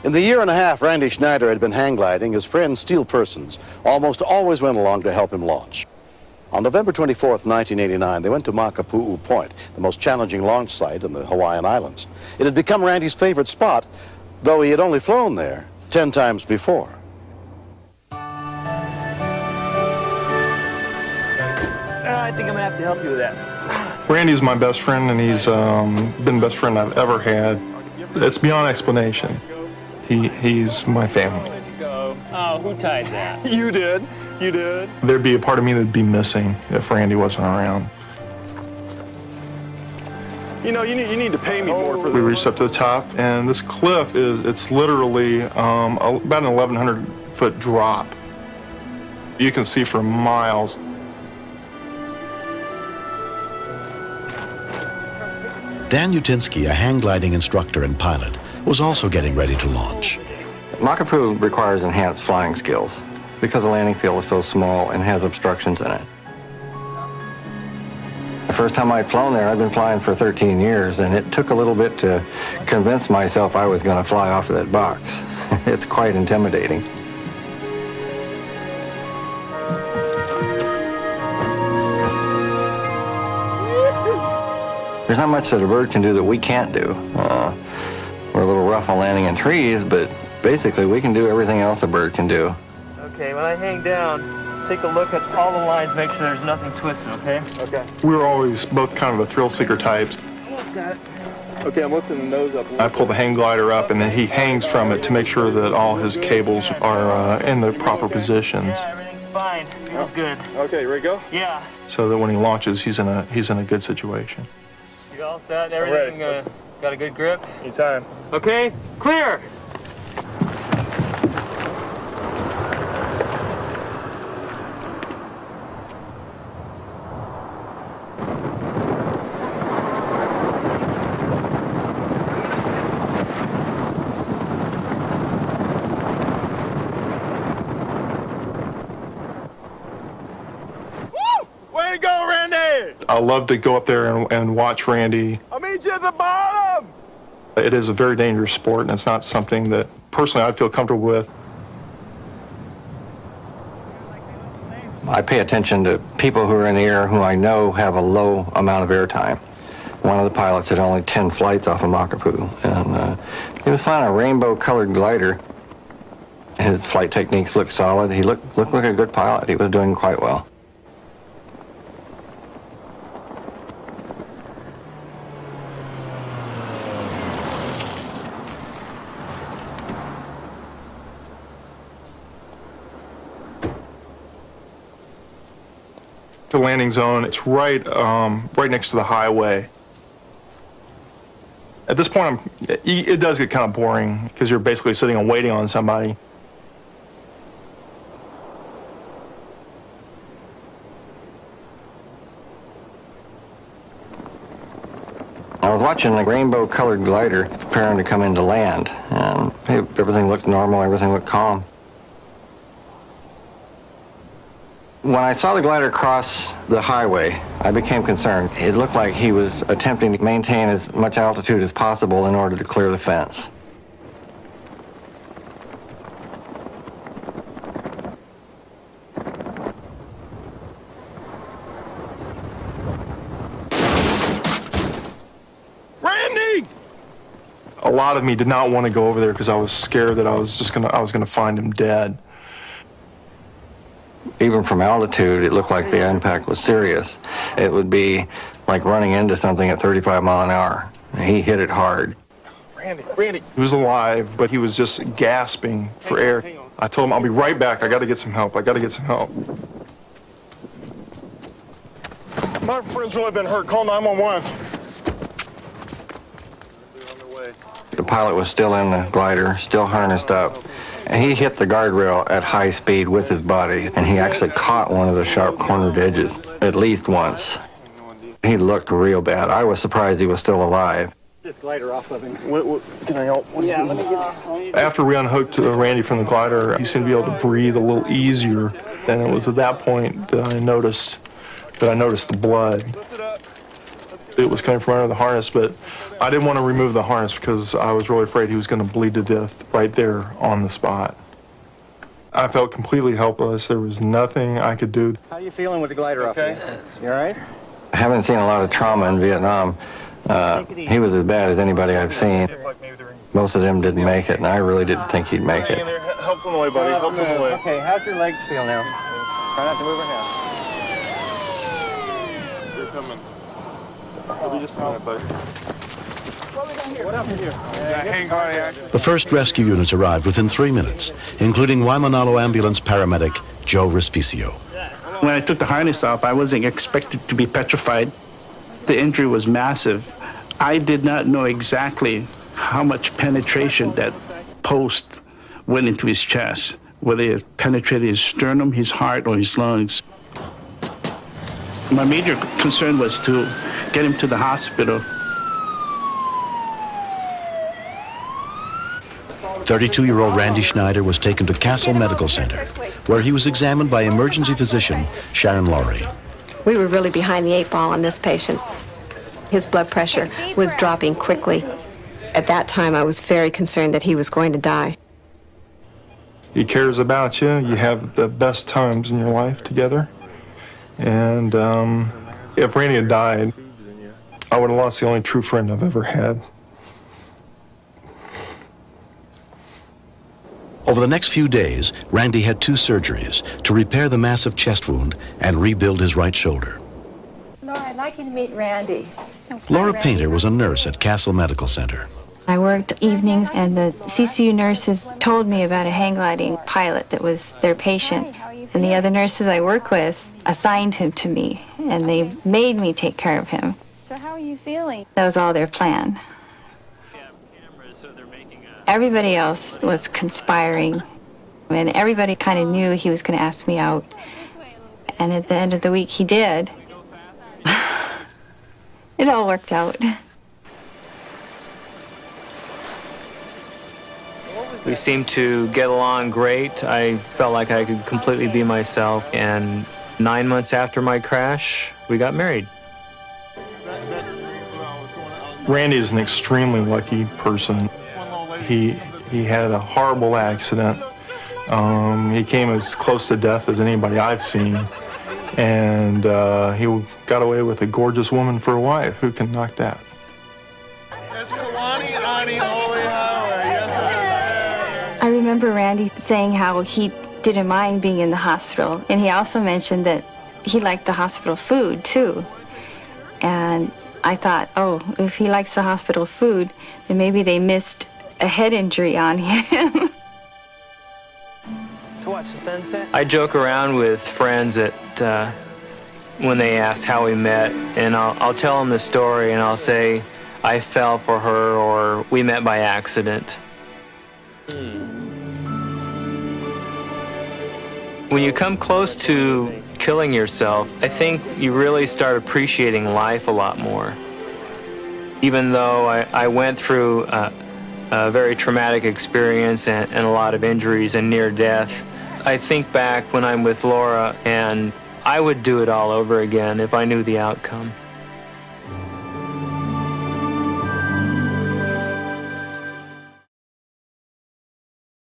In the year and a half Randy Schneider had been hang gliding, his friend Steele Persons almost always went along to help him launch. On November 24th, 1989, they went to Makapu'u Point, the most challenging launch site in the Hawaiian Islands. It had become Randy's favorite spot, though he had only flown there 10 times before. I think I'm gonna have to help you with that. Randy's my best friend, and he's been the best friend I've ever had. It's beyond explanation. He's my family. Oh, who tied that? You did. You did. There'd be a part of me that'd be missing if Randy wasn't around. You know, you need to pay me more for this. We reached up to the top, and this cliff it's literally about an 1,100-foot drop. You can see for miles. Dan Utinsky, a hang gliding instructor and pilot, was also getting ready to launch. Makapu'u requires enhanced flying skills because the landing field is so small and has obstructions in it. The first time I'd flown there, I'd been flying for 13 years, and it took a little bit to convince myself I was going to fly off of that box. It's quite intimidating. There's not much that a bird can do that we can't do. We're a little rough on landing in trees, but basically we can do everything else a bird can do. Okay, when I hang down, take a look at all the lines, make sure there's nothing twisted, okay? Okay. We were always both kind of a thrill-seeker types. Got it. Okay, I'm lifting the nose up. I pull the hang glider up, and then he hangs from it to make sure that all his cables are in the proper positions. Yeah, everything's fine. Feels good. Okay, ready to go? Yeah. So that when he launches, he's in a good situation. You all set? Everything got a good grip? Anytime. Okay, clear! Way to go, Randy! I love to go up there and watch Randy. I'll meet you at the bottom! It is a very dangerous sport, and it's not something that personally I'd feel comfortable with. I pay attention to people who are in the air who I know have a low amount of air time. One of the pilots had only 10 flights off of Makapu'u, and he was flying a rainbow-colored glider. His flight techniques looked solid. He looked like a good pilot. He was doing quite well. The landing zone, it's right next to the highway. At this point, it does get kind of boring because you're basically sitting and waiting on somebody. I was watching a rainbow-colored glider preparing to come into land, and everything looked normal, everything looked calm. When I saw the glider cross the highway, I became concerned. It looked like he was attempting to maintain as much altitude as possible in order to clear the fence. Randy! A lot of me did not want to go over there because I was scared that I was gonna find him dead. Even from altitude, it looked like the impact was serious. It would be like running into something at 35 miles an hour. He hit it hard. Randy! He was alive, but he was just gasping for air. Hang on. I told him, I'll be right back. I got to get some help. My friend's really been hurt. Call 911. The pilot was still in the glider, still harnessed up. And he hit the guardrail at high speed with his body, and he actually caught one of the sharp cornered edges at least once. He looked real bad. I was surprised he was still alive. This glider off of him. Can I help? Yeah, let me get. After we unhooked Randy from the glider, he seemed to be able to breathe a little easier. And it was at that point that I noticed the blood. Lift it up. It was coming from under the harness, but I didn't want to remove the harness because I was really afraid he was going to bleed to death right there on the spot. I felt completely helpless. There was nothing I could do. How are you feeling with the glider off? You all right? I haven't seen a lot of trauma in Vietnam. He was as bad as anybody I've seen. Most of them didn't make it, and I really didn't think he'd make it. Helps on the way, buddy. Helps on the way. Okay, how's your legs feel now? Try not to move her head. They're coming. We'll be just fine, buddy. The first rescue units arrived within 3 minutes, including Waimanalo ambulance paramedic Joe Respicio. When I took the harness off, I wasn't expected to be petrified. The injury was massive. I did not know exactly how much penetration that post went into his chest, whether it penetrated his sternum, his heart, or his lungs. My major concern was to get him to the hospital. 32-year-old Randy Schneider was taken to Castle Medical Center, where he was examined by emergency physician Sharon Laurie. We were really behind the 8 ball on this patient. His blood pressure was dropping quickly. At that time, I was very concerned that he was going to die. He cares about you. You have the best times in your life together. And if Randy had died, I would have lost the only true friend I've ever had. Over the next few days, Randy had 2 surgeries to repair the massive chest wound and rebuild his right shoulder. Laura, I'd like you to meet Randy. Laura Painter was a nurse at Castle Medical Center. I worked evenings, and the CCU nurses told me about a hang gliding pilot that was their patient. And the other nurses I work with assigned him to me, and they made me take care of him. So how are you feeling? That was all their plan. Everybody else was conspiring, and everybody kind of knew he was going to ask me out. And at the end of the week, he did. It all worked out. We seemed to get along great. I felt like I could completely be myself. And 9 months after my crash, we got married. Randy is an extremely lucky person. He had a horrible accident. He came as close to death as anybody I've seen. And he got away with a gorgeous woman for a wife. Who can knock that? I remember Randy saying how he didn't mind being in the hospital. And he also mentioned that he liked the hospital food, too. And I thought, oh, if he likes the hospital food, then maybe they missed a head injury on him. To watch the sunset? I joke around with friends that when they ask how we met, and I'll tell them the story, and I'll say, I fell for her, or we met by accident. When you come close to killing yourself, I think you really start appreciating life a lot more. Even though I went through a very traumatic experience and a lot of injuries and near death, I think back when I'm with Laura, and I would do it all over again if I knew the outcome.